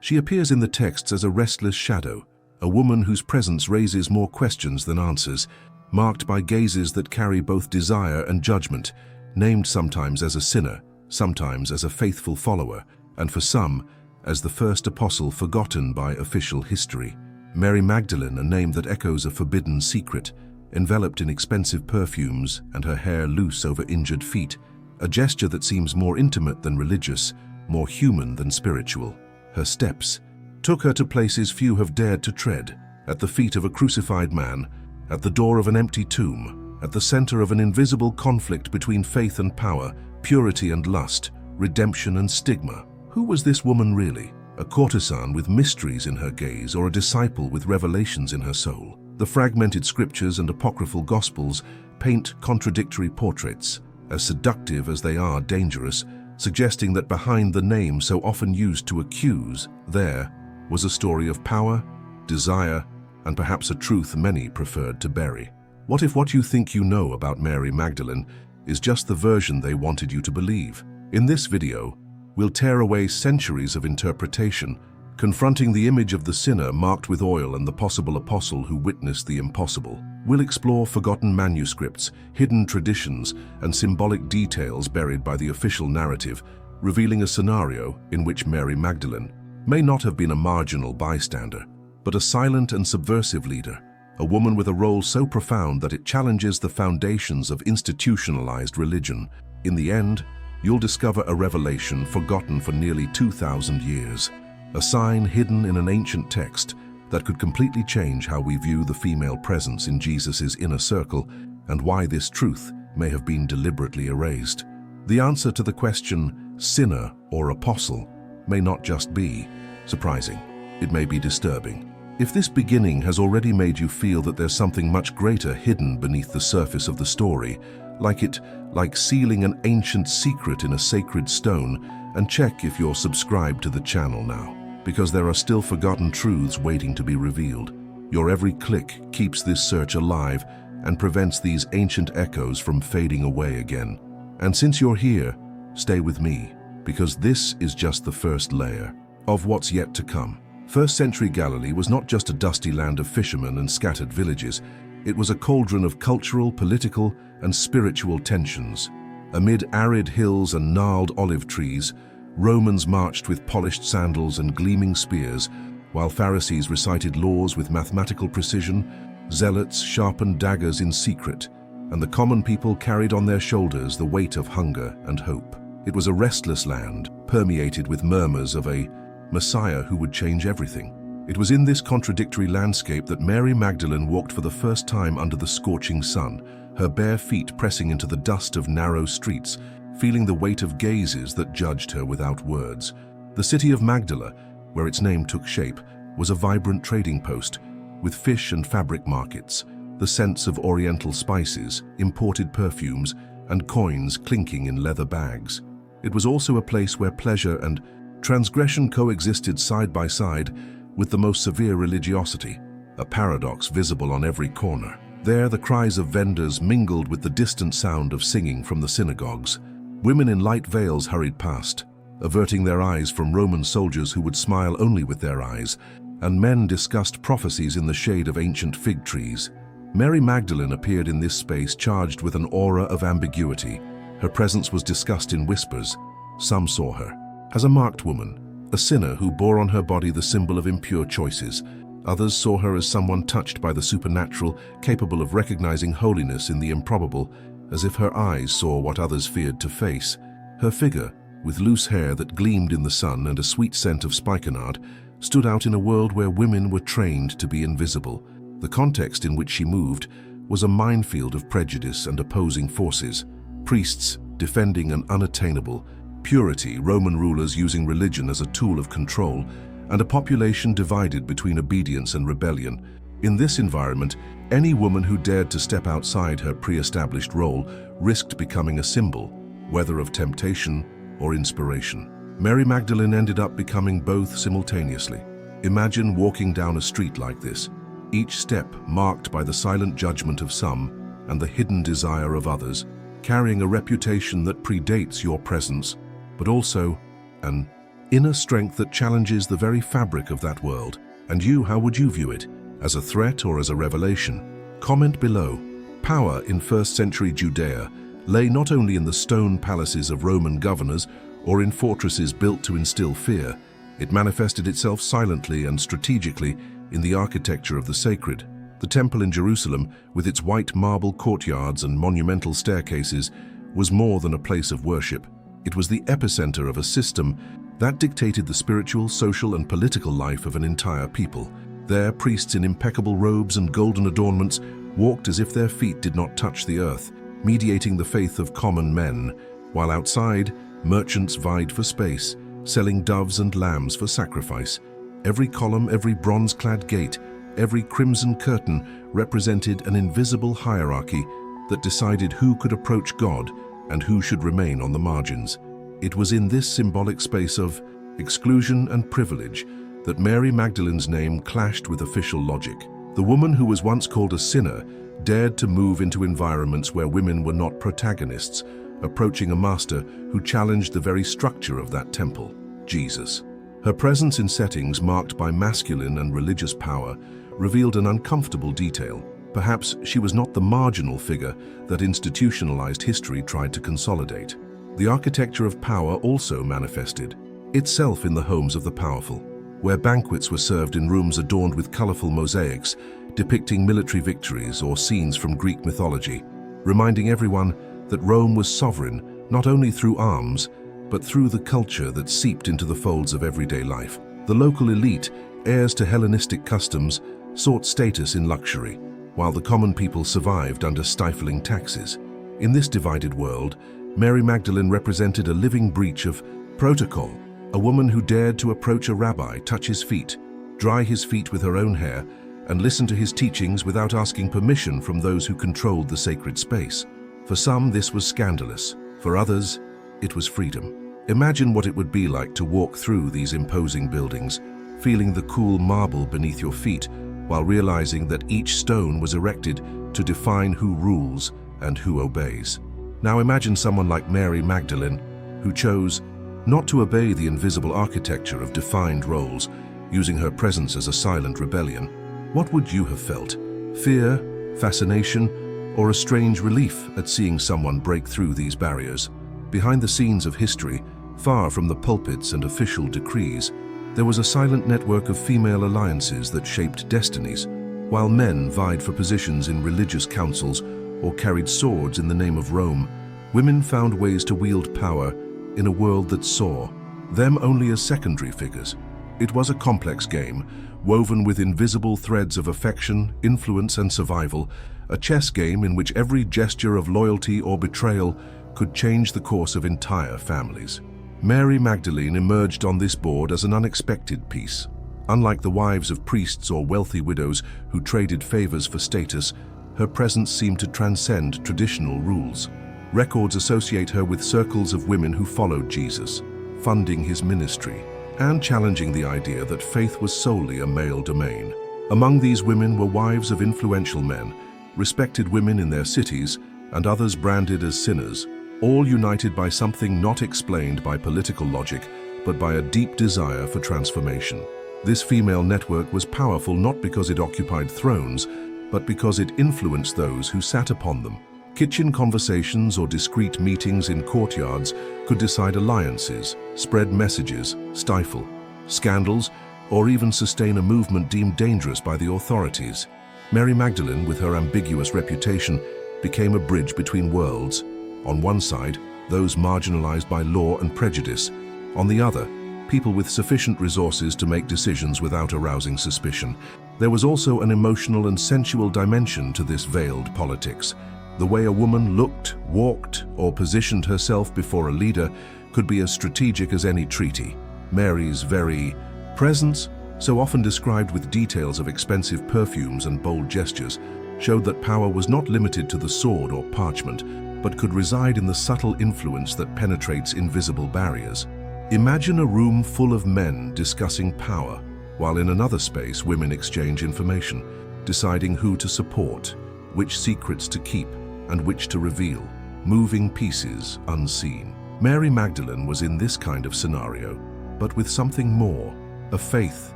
She appears in the texts as a restless shadow, a woman whose presence raises more questions than answers, marked by gazes that carry both desire and judgment, named sometimes as a sinner, sometimes as a faithful follower, and for some, as the first apostle forgotten by official history. Mary Magdalene, a name that echoes a forbidden secret, enveloped in expensive perfumes and her hair loose over injured feet, a gesture that seems more intimate than religious, more human than spiritual. Her steps took her to places few have dared to tread, at the feet of a crucified man, at the door of an empty tomb, at the center of an invisible conflict between faith and power, purity and lust, redemption and stigma. Who was this woman really? A courtesan with mysteries in her gaze, or a disciple with revelations in her soul? The fragmented scriptures and apocryphal gospels paint contradictory portraits, as seductive as they are dangerous, suggesting that behind the name so often used to accuse, there was a story of power, desire, and perhaps a truth many preferred to bury. What if what you think you know about Mary Magdalene is just the version they wanted you to believe? In this video, we'll tear away centuries of interpretation, confronting the image of the sinner marked with oil and the possible apostle who witnessed the impossible. We'll explore forgotten manuscripts, hidden traditions, and symbolic details buried by the official narrative, revealing a scenario in which Mary Magdalene may not have been a marginal bystander, but a silent and subversive leader, a woman with a role so profound that it challenges the foundations of institutionalized religion. In the end, you'll discover a revelation forgotten for nearly 2,000 years, a sign hidden in an ancient text that could completely change how we view the female presence in Jesus's inner circle and why this truth may have been deliberately erased. The answer to the question, sinner or apostle, may not just be surprising, it may be disturbing. If this beginning has already made you feel that there's something much greater hidden beneath the surface of the story, like sealing an ancient secret in a sacred stone, and check if you're subscribed to the channel now, because there are still forgotten truths waiting to be revealed. Your every click keeps this search alive and prevents these ancient echoes from fading away again. And since you're here, stay with me, because this is just the first layer of what's yet to come. First-century Galilee was not just a dusty land of fishermen and scattered villages. It was a cauldron of cultural, political, and spiritual tensions. Amid arid hills and gnarled olive trees, Romans marched with polished sandals and gleaming spears, while Pharisees recited laws with mathematical precision, zealots sharpened daggers in secret, and the common people carried on their shoulders the weight of hunger and hope. It was a restless land, permeated with murmurs of a Messiah who would change everything. It was in this contradictory landscape that Mary Magdalene walked for the first time under the scorching sun, her bare feet pressing into the dust of narrow streets, feeling the weight of gazes that judged her without words. The city of Magdala, where its name took shape, was a vibrant trading post, with fish and fabric markets, the scents of oriental spices, imported perfumes, and coins clinking in leather bags. It was also a place where pleasure and transgression coexisted side by side with the most severe religiosity, a paradox visible on every corner. There, the cries of vendors mingled with the distant sound of singing from the synagogues. Women in light veils hurried past, averting their eyes from Roman soldiers who would smile only with their eyes, and men discussed prophecies in the shade of ancient fig trees. Mary Magdalene appeared in this space charged with an aura of ambiguity. Her presence was discussed in whispers. Some saw her as a marked woman, a sinner who bore on her body the symbol of impure choices. Others saw her as someone touched by the supernatural, capable of recognizing holiness in the improbable, as if her eyes saw what others feared to face. Her figure, with loose hair that gleamed in the sun and a sweet scent of spikenard, stood out in a world where women were trained to be invisible. The context in which she moved was a minefield of prejudice and opposing forces. Priests defending an unattainable purity, Roman rulers using religion as a tool of control, and a population divided between obedience and rebellion. In this environment, any woman who dared to step outside her pre-established role risked becoming a symbol, whether of temptation or inspiration. Mary Magdalene ended up becoming both simultaneously. Imagine walking down a street like this, each step marked by the silent judgment of some and the hidden desire of others, carrying a reputation that predates your presence, but also an inner strength that challenges the very fabric of that world. And you, how would you view it? As a threat or as a revelation? Comment below. Power in first-century Judea lay not only in the stone palaces of Roman governors or in fortresses built to instill fear. It manifested itself silently and strategically in the architecture of the sacred. The temple in Jerusalem, with its white marble courtyards and monumental staircases, was more than a place of worship. It was the epicenter of a system that dictated the spiritual, social, and political life of an entire people. There, priests in impeccable robes and golden adornments walked as if their feet did not touch the earth, mediating the faith of common men, while outside, merchants vied for space, selling doves and lambs for sacrifice. Every column, every bronze-clad gate, every crimson curtain represented an invisible hierarchy that decided who could approach God and who should remain on the margins. It was in this symbolic space of exclusion and privilege that Mary Magdalene's name clashed with official logic. The woman who was once called a sinner dared to move into environments where women were not protagonists, approaching a master who challenged the very structure of that temple, Jesus. Her presence in settings marked by masculine and religious power revealed an uncomfortable detail. Perhaps she was not the marginal figure that institutionalized history tried to consolidate. The architecture of power also manifested itself in the homes of the powerful, where banquets were served in rooms adorned with colorful mosaics depicting military victories or scenes from Greek mythology, reminding everyone that Rome was sovereign not only through arms, but through the culture that seeped into the folds of everyday life. The local elite, heirs to Hellenistic customs, sought status in luxury, while the common people survived under stifling taxes. In this divided world, Mary Magdalene represented a living breach of protocol, a woman who dared to approach a rabbi, touch his feet, dry his feet with her own hair, and listen to his teachings without asking permission from those who controlled the sacred space. For some, this was scandalous. For others, it was freedom. Imagine what it would be like to walk through these imposing buildings, feeling the cool marble beneath your feet, while realizing that each stone was erected to define who rules and who obeys. Now imagine someone like Mary Magdalene, who chose not to obey the invisible architecture of defined roles, using her presence as a silent rebellion. What would you have felt? Fear, fascination, or a strange relief at seeing someone break through these barriers? Behind the scenes of history, far from the pulpits and official decrees, there was a silent network of female alliances that shaped destinies. While men vied for positions in religious councils or carried swords in the name of Rome, women found ways to wield power in a world that saw them only as secondary figures. It was a complex game, woven with invisible threads of affection, influence, and survival, a chess game in which every gesture of loyalty or betrayal could change the course of entire families. Mary Magdalene emerged on this board as an unexpected piece. Unlike the wives of priests or wealthy widows who traded favors for status, her presence seemed to transcend traditional rules. Records associate her with circles of women who followed Jesus, funding his ministry, and challenging the idea that faith was solely a male domain. Among these women were wives of influential men, respected women in their cities, and others branded as sinners, all united by something not explained by political logic, but by a deep desire for transformation. This female network was powerful not because it occupied thrones, but because it influenced those who sat upon them. Kitchen conversations or discreet meetings in courtyards could decide alliances, spread messages, stifle scandals, or even sustain a movement deemed dangerous by the authorities. Mary Magdalene, with her ambiguous reputation, became a bridge between worlds. On one side, those marginalized by law and prejudice. On the other, people with sufficient resources to make decisions without arousing suspicion. There was also an emotional and sensual dimension to this veiled politics. The way a woman looked, walked, or positioned herself before a leader could be as strategic as any treaty. Mary's very presence, so often described with details of expensive perfumes and bold gestures, showed that power was not limited to the sword or parchment, but could reside in the subtle influence that penetrates invisible barriers. Imagine a room full of men discussing power, while in another space women exchange information, deciding who to support, which secrets to keep, and which to reveal, moving pieces unseen. Mary Magdalene was in this kind of scenario. but with something more, a faith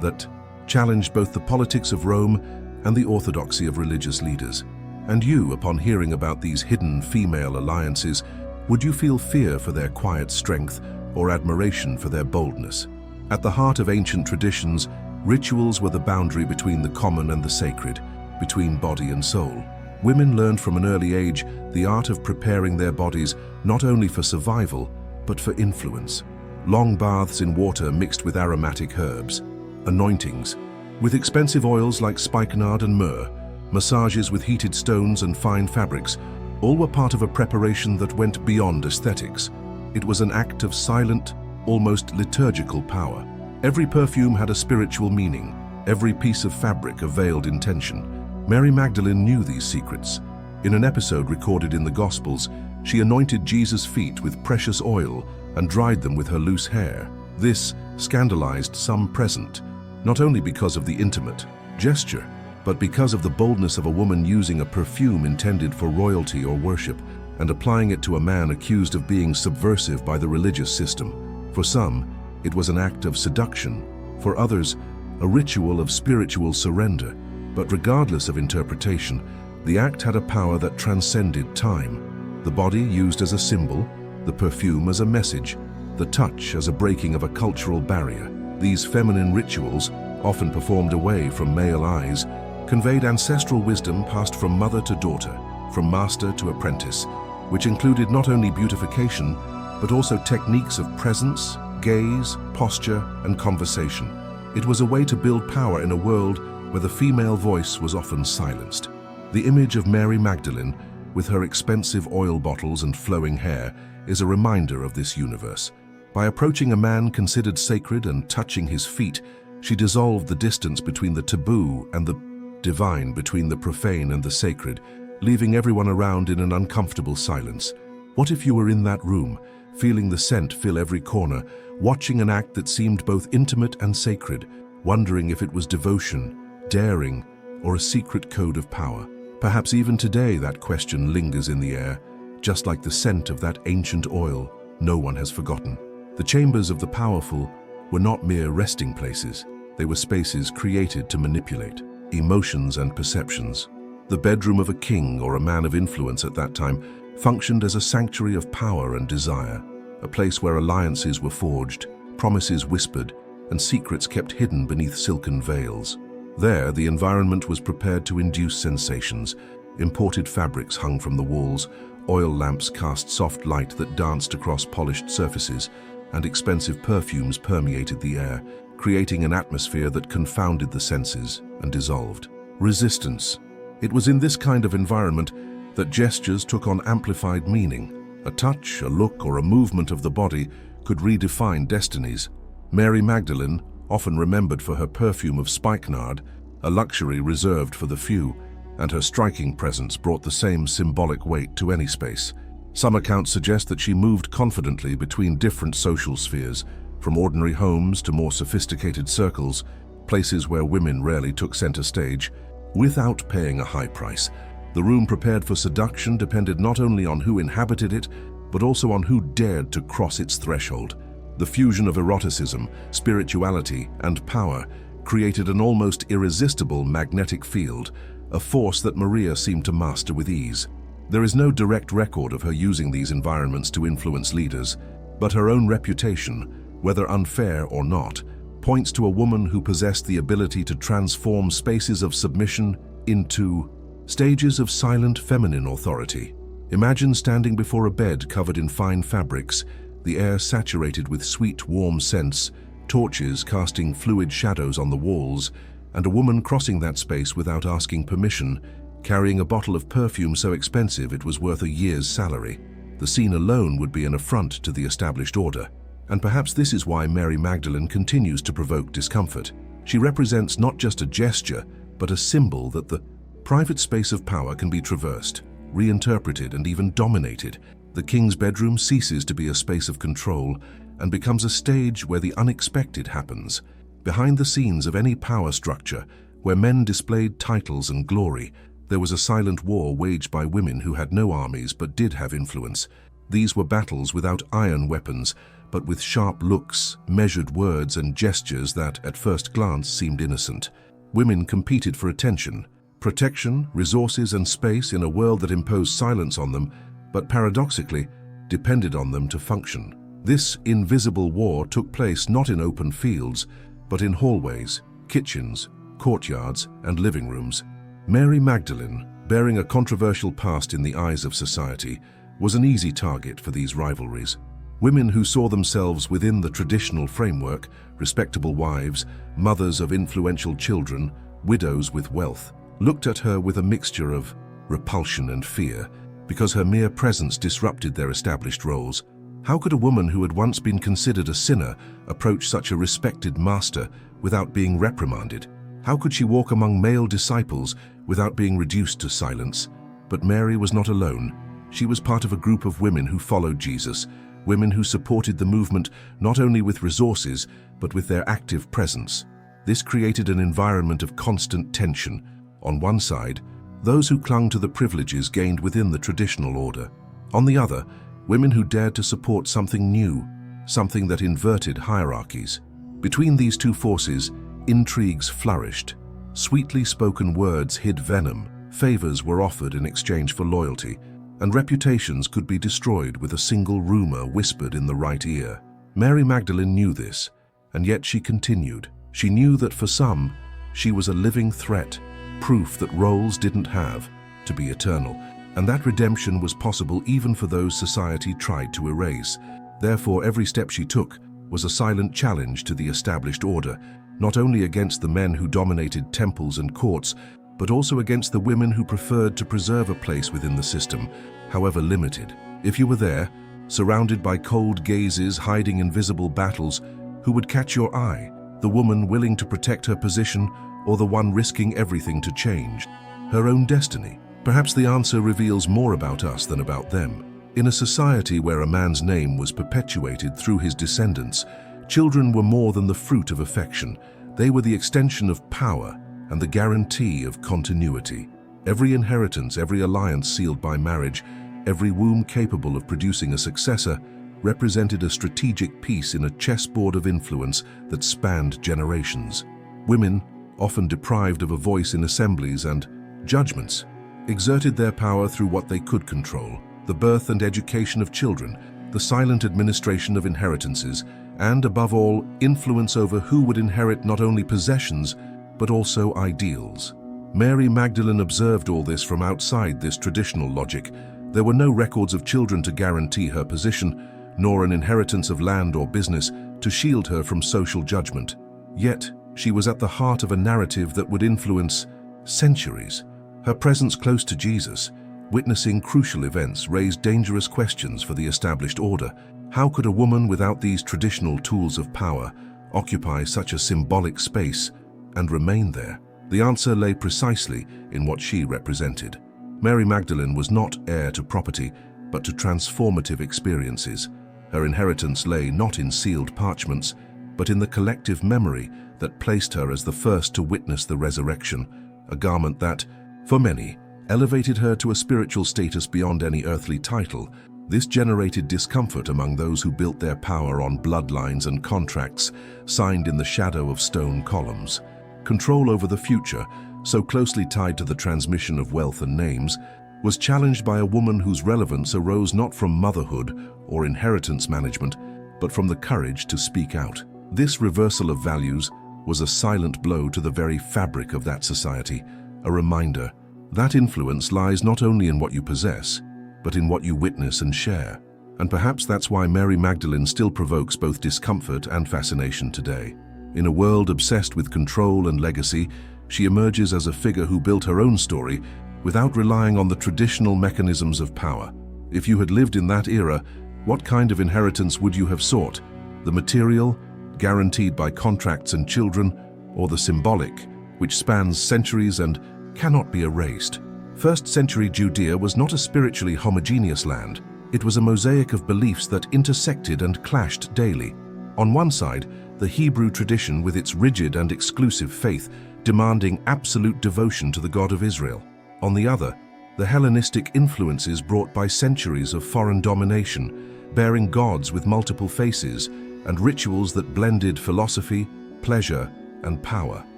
that challenged both the politics of Rome and the orthodoxy of religious leaders. And you, upon hearing about these hidden female alliances, would you feel fear for their quiet strength or admiration for their boldness? At the heart of ancient traditions, rituals were the boundary between the common and the sacred, between body and soul. Women learned from an early age the art of preparing their bodies not only for survival, but for influence. Long baths in water mixed with aromatic herbs, anointings, with expensive oils like spikenard and myrrh, massages with heated stones and fine fabrics, all were part of a preparation that went beyond aesthetics. It was an act of silent, almost liturgical power. Every perfume had a spiritual meaning, every piece of fabric a veiled intention. Mary Magdalene knew these secrets. In an episode recorded in the Gospels, she anointed Jesus' feet with precious oil and dried them with her loose hair. This scandalized some present, not only because of the intimate gesture, but because of the boldness of a woman using a perfume intended for royalty or worship and applying it to a man accused of being subversive by the religious system. For some, it was an act of seduction. For others, a ritual of spiritual surrender. But regardless of interpretation, the act had a power that transcended time. The body used as a symbol, the perfume as a message, the touch as a breaking of a cultural barrier. These feminine rituals, often performed away from male eyes, conveyed ancestral wisdom passed from mother to daughter, from master to apprentice, which included not only beautification, but also techniques of presence, gaze, posture, and conversation. It was a way to build power in a world where the female voice was often silenced. The image of Mary Magdalene, with her expensive oil bottles and flowing hair, is a reminder of this universe. By approaching a man considered sacred and touching his feet, she dissolved the distance between the taboo and the divine, between the profane and the sacred, leaving everyone around in an uncomfortable silence. What if you were in that room, feeling the scent fill every corner, watching an act that seemed both intimate and sacred, wondering if it was devotion, daring, or a secret code of power? Perhaps even today that question lingers in the air, just like the scent of that ancient oil no one has forgotten. The chambers of the powerful were not mere resting places. They were spaces created to manipulate emotions and perceptions. The bedroom of a king or a man of influence at that time functioned as a sanctuary of power and desire, a place where alliances were forged, promises whispered, and secrets kept hidden beneath silken veils. There, the environment was prepared to induce sensations. Imported fabrics hung from the walls, oil lamps cast soft light that danced across polished surfaces, and expensive perfumes permeated the air, creating an atmosphere that confounded the senses and dissolved. Resistance. It was in this kind of environment that gestures took on amplified meaning. A touch, a look, or a movement of the body could redefine destinies. Mary Magdalene, often remembered for her perfume of spikenard, a luxury reserved for the few, and her striking presence brought the same symbolic weight to any space. Some accounts suggest that she moved confidently between different social spheres, from ordinary homes to more sophisticated circles, places where women rarely took center stage, without paying a high price. The room prepared for seduction depended not only on who inhabited it, but also on who dared to cross its threshold. The fusion of eroticism, spirituality, and power created an almost irresistible magnetic field, a force that Maria seemed to master with ease. There is no direct record of her using these environments to influence leaders, but her own reputation, whether unfair or not, points to a woman who possessed the ability to transform spaces of submission into stages of silent feminine authority. Imagine standing before a bed covered in fine fabrics, the air saturated with sweet, warm scents, torches casting fluid shadows on the walls, and a woman crossing that space without asking permission, carrying a bottle of perfume so expensive it was worth a year's salary. The scene alone would be an affront to the established order. And perhaps this is why Mary Magdalene continues to provoke discomfort. She represents not just a gesture, but a symbol that the private space of power can be traversed, reinterpreted, and even dominated. The king's bedroom ceases to be a space of control and becomes a stage where the unexpected happens. Behind the scenes of any power structure, where men displayed titles and glory, there was a silent war waged by women who had no armies but did have influence. These were battles without iron weapons, but with sharp looks, measured words, and gestures that, at first glance, seemed innocent. Women competed for attention, protection, resources, and space in a world that imposed silence on them, but paradoxically, depended on them to function. This invisible war took place not in open fields, but in hallways, kitchens, courtyards, and living rooms. Mary Magdalene, bearing a controversial past in the eyes of society, was an easy target for these rivalries. Women who saw themselves within the traditional framework, respectable wives, mothers of influential children, widows with wealth, looked at her with a mixture of repulsion and fear, because her mere presence disrupted their established roles. How could a woman who had once been considered a sinner approach such a respected master without being reprimanded? How could she walk among male disciples without being reduced to silence? But Mary was not alone. She was part of a group of women who followed Jesus, women who supported the movement not only with resources, but with their active presence. This created an environment of constant tension. On one side, those who clung to the privileges gained within the traditional order. On the other, women who dared to support something new, something that inverted hierarchies. Between these two forces, intrigues flourished. Sweetly spoken words hid venom, favors were offered in exchange for loyalty, and reputations could be destroyed with a single rumor whispered in the right ear. Mary Magdalene knew this, and yet she continued. She knew that for some, she was a living threat, proof that roles didn't have to be eternal, and that redemption was possible even for those society tried to erase. Therefore, every step she took was a silent challenge to the established order, not only against the men who dominated temples and courts, but also against the women who preferred to preserve a place within the system, however limited. If you were there, surrounded by cold gazes hiding invisible battles, who would catch your eye? The woman willing to protect her position, or the one risking everything to change her own destiny? Perhaps the answer reveals more about us than about them. In a society where a man's name was perpetuated through his descendants, children were more than the fruit of affection. They were the extension of power and the guarantee of continuity. Every inheritance, every alliance sealed by marriage, every womb capable of producing a successor, represented a strategic piece in a chessboard of influence that spanned generations. Women, often deprived of a voice in assemblies and judgments, exerted their power through what they could control: the birth and education of children, the silent administration of inheritances, and, above all, influence over who would inherit not only possessions, but also ideals. Mary Magdalene observed all this from outside this traditional logic. There were no records of children to guarantee her position, nor an inheritance of land or business to shield her from social judgment. Yet, she was at the heart of a narrative that would influence centuries. Her presence close to Jesus, witnessing crucial events, raised dangerous questions for the established order. How could a woman without these traditional tools of power occupy such a symbolic space and remain there? The answer lay precisely in what she represented. Mary Magdalene was not heir to property, but to transformative experiences. Her inheritance lay not in sealed parchments, but in the collective memory that placed her as the first to witness the resurrection, a garment that, for many, elevated her to a spiritual status beyond any earthly title. This generated discomfort among those who built their power on bloodlines and contracts signed in the shadow of stone columns. Control over the future, so closely tied to the transmission of wealth and names, was challenged by a woman whose relevance arose not from motherhood or inheritance management, but from the courage to speak out. This reversal of values was a silent blow to the very fabric of that society, a reminder that influence lies not only in what you possess, but in what you witness and share. And perhaps that's why Mary Magdalene still provokes both discomfort and fascination today. In a world obsessed with control and legacy, she emerges as a figure who built her own story without relying on the traditional mechanisms of power. If you had lived in that era, what kind of inheritance would you have sought? The material, guaranteed by contracts and children, or the symbolic, which spans centuries and cannot be erased? First-century Judea was not a spiritually homogeneous land. It was a mosaic of beliefs that intersected and clashed daily. On one side, the Hebrew tradition with its rigid and exclusive faith, demanding absolute devotion to the God of Israel. On the other, the Hellenistic influences brought by centuries of foreign domination, bearing gods with multiple faces and rituals that blended philosophy, pleasure, and power.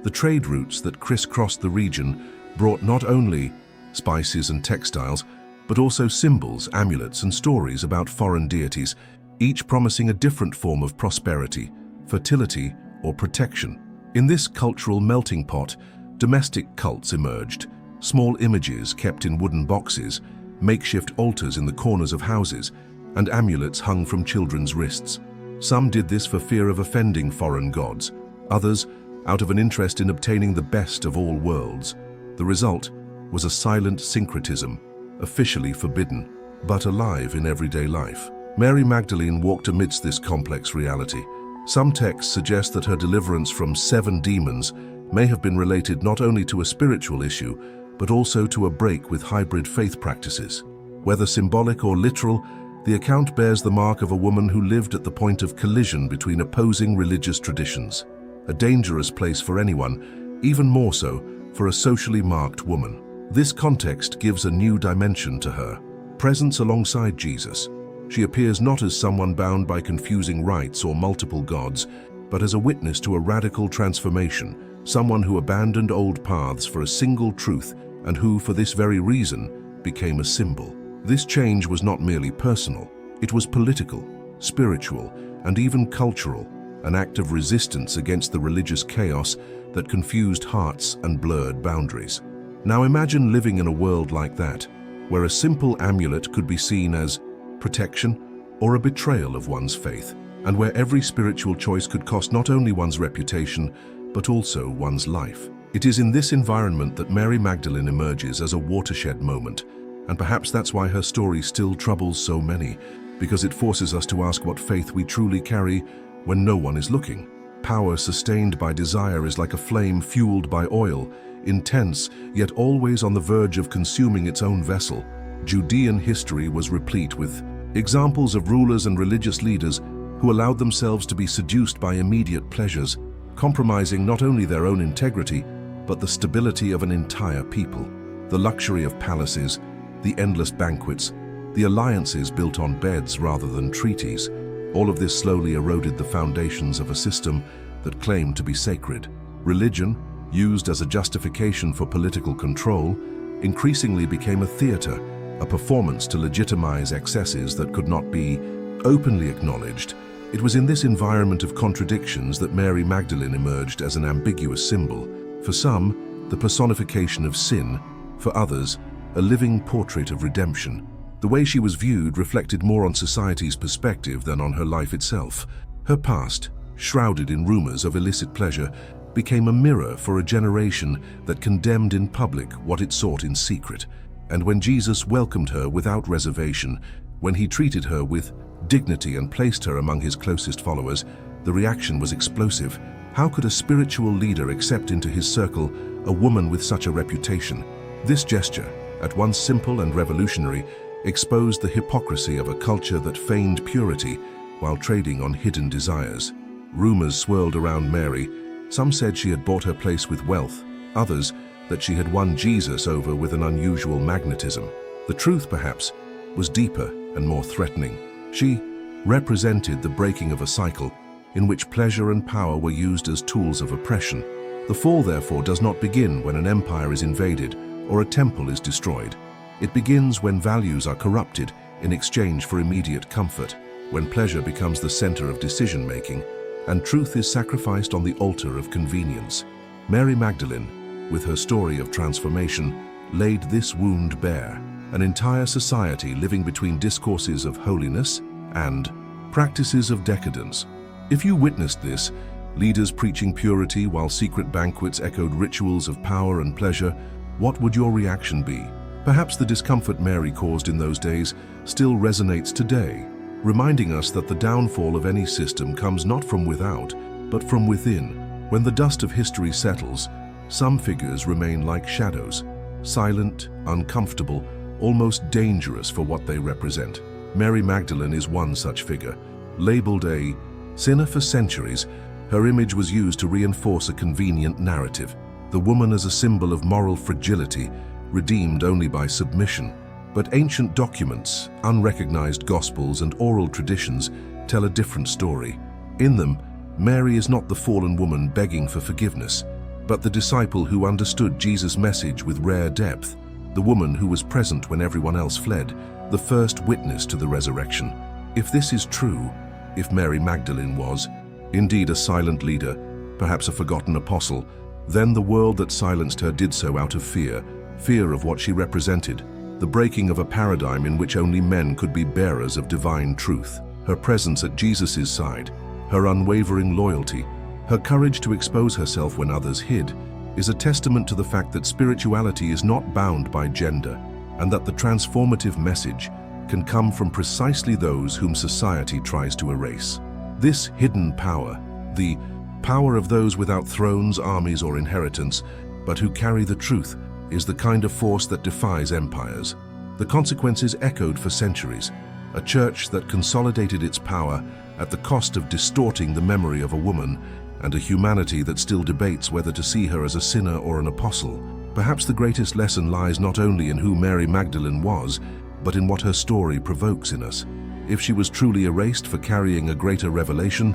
The trade routes that crisscrossed the region brought not only spices and textiles, but also symbols, amulets, and stories about foreign deities, each promising a different form of prosperity, fertility, or protection. In this cultural melting pot, domestic cults emerged, small images kept in wooden boxes, makeshift altars in the corners of houses, and amulets hung from children's wrists. Some did this for fear of offending foreign gods, others out of an interest in obtaining the best of all worlds. The result was a silent syncretism, officially forbidden, but alive in everyday life. Mary Magdalene walked amidst this complex reality. Some texts suggest that her deliverance from 7 demons may have been related not only to a spiritual issue, but also to a break with hybrid faith practices. Whether symbolic or literal, the account bears the mark of a woman who lived at the point of collision between opposing religious traditions. A dangerous place for anyone, even more so for a socially marked woman. This context gives a new dimension to her presence alongside Jesus. She appears not as someone bound by confusing rites or multiple gods, but as a witness to a radical transformation, someone who abandoned old paths for a single truth and who, for this very reason, became a symbol. This change was not merely personal, it was political, spiritual, and even cultural, an act of resistance against the religious chaos that confused hearts and blurred boundaries. Now imagine living in a world like that, where a simple amulet could be seen as protection or a betrayal of one's faith, and where every spiritual choice could cost not only one's reputation, but also one's life. It is in this environment that Mary Magdalene emerges as a watershed moment, and perhaps that's why her story still troubles so many, because it forces us to ask what faith we truly carry when no one is looking. Power sustained by desire is like a flame fueled by oil, intense, yet always on the verge of consuming its own vessel. Judean history was replete with examples of rulers and religious leaders who allowed themselves to be seduced by immediate pleasures, compromising not only their own integrity, but the stability of an entire people. The luxury of palaces, the endless banquets, the alliances built on beds rather than treaties, all of this slowly eroded the foundations of a system that claimed to be sacred. Religion, used as a justification for political control, increasingly became a theater, a performance to legitimize excesses that could not be openly acknowledged. It was in this environment of contradictions that Mary Magdalene emerged as an ambiguous symbol. For some, the personification of sin; for others, a living portrait of redemption. The way she was viewed reflected more on society's perspective than on her life itself. Her past, shrouded in rumors of illicit pleasure, became a mirror for a generation that condemned in public what it sought in secret. And when Jesus welcomed her without reservation, when he treated her with dignity and placed her among his closest followers, the reaction was explosive. How could a spiritual leader accept into his circle a woman with such a reputation? This gesture, at once simple and revolutionary, exposed the hypocrisy of a culture that feigned purity while trading on hidden desires. Rumors swirled around Mary. Some said she had bought her place with wealth, others that she had won Jesus over with an unusual magnetism. The truth, perhaps, was deeper and more threatening. She represented the breaking of a cycle in which pleasure and power were used as tools of oppression. The fall, therefore, does not begin when an empire is invaded or a temple is destroyed. It begins when values are corrupted in exchange for immediate comfort, when pleasure becomes the center of decision-making, and truth is sacrificed on the altar of convenience. Mary Magdalene, with her story of transformation, laid this wound bare, an entire society living between discourses of holiness and practices of decadence. If you witnessed this, leaders preaching purity while secret banquets echoed rituals of power and pleasure, what would your reaction be? Perhaps the discomfort Mary caused in those days still resonates today, reminding us that the downfall of any system comes not from without, but from within. When the dust of history settles, some figures remain like shadows, silent, uncomfortable, almost dangerous for what they represent. Mary Magdalene is one such figure. Labeled a sinner for centuries, her image was used to reinforce a convenient narrative. The woman as a symbol of moral fragility, redeemed only by submission. But ancient documents, unrecognized gospels, and oral traditions tell a different story. In them, Mary is not the fallen woman begging for forgiveness, but the disciple who understood Jesus' message with rare depth, the woman who was present when everyone else fled, the first witness to the resurrection. If this is true, if Mary Magdalene was indeed a silent leader, perhaps a forgotten apostle, then the world that silenced her did so out of fear of what she represented, the breaking of a paradigm in which only men could be bearers of divine truth. Her presence at Jesus' side, her unwavering loyalty, her courage to expose herself when others hid, is a testament to the fact that spirituality is not bound by gender, and that the transformative message can come from precisely those whom society tries to erase. This hidden power, the power of those without thrones, armies, or inheritance, but who carry the truth, is the kind of force that defies empires. The consequences echoed for centuries. A church that consolidated its power at the cost of distorting the memory of a woman, and a humanity that still debates whether to see her as a sinner or an apostle. Perhaps the greatest lesson lies not only in who Mary Magdalene was, but in what her story provokes in us. If she was truly erased for carrying a greater revelation,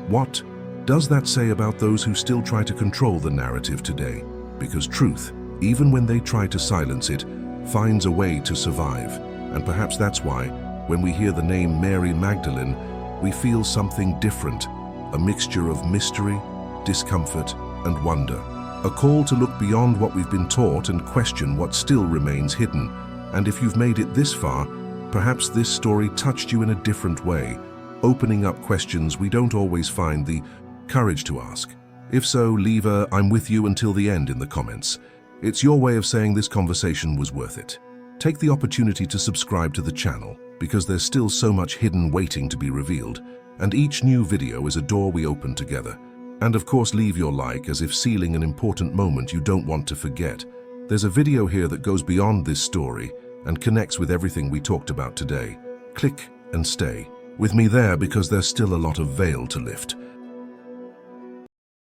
what does that say about those who still try to control the narrative today? Because truth, even when they try to silence it, finds a way to survive. And perhaps that's why, when we hear the name Mary Magdalene, we feel something different, a mixture of mystery, discomfort, and wonder. A call to look beyond what we've been taught and question what still remains hidden. And if you've made it this far, perhaps this story touched you in a different way, opening up questions we don't always find the courage to ask. If so, leave a "I'm with you" until the end in the comments. It's your way of saying this conversation was worth it. Take the opportunity to subscribe to the channel, because there's still so much hidden waiting to be revealed, and each new video is a door we open together. And of course, leave your like, as if sealing an important moment you don't want to forget. There's a video here that goes beyond this story and connects with everything we talked about today. Click and stay with me there, because there's still a lot of veil to lift.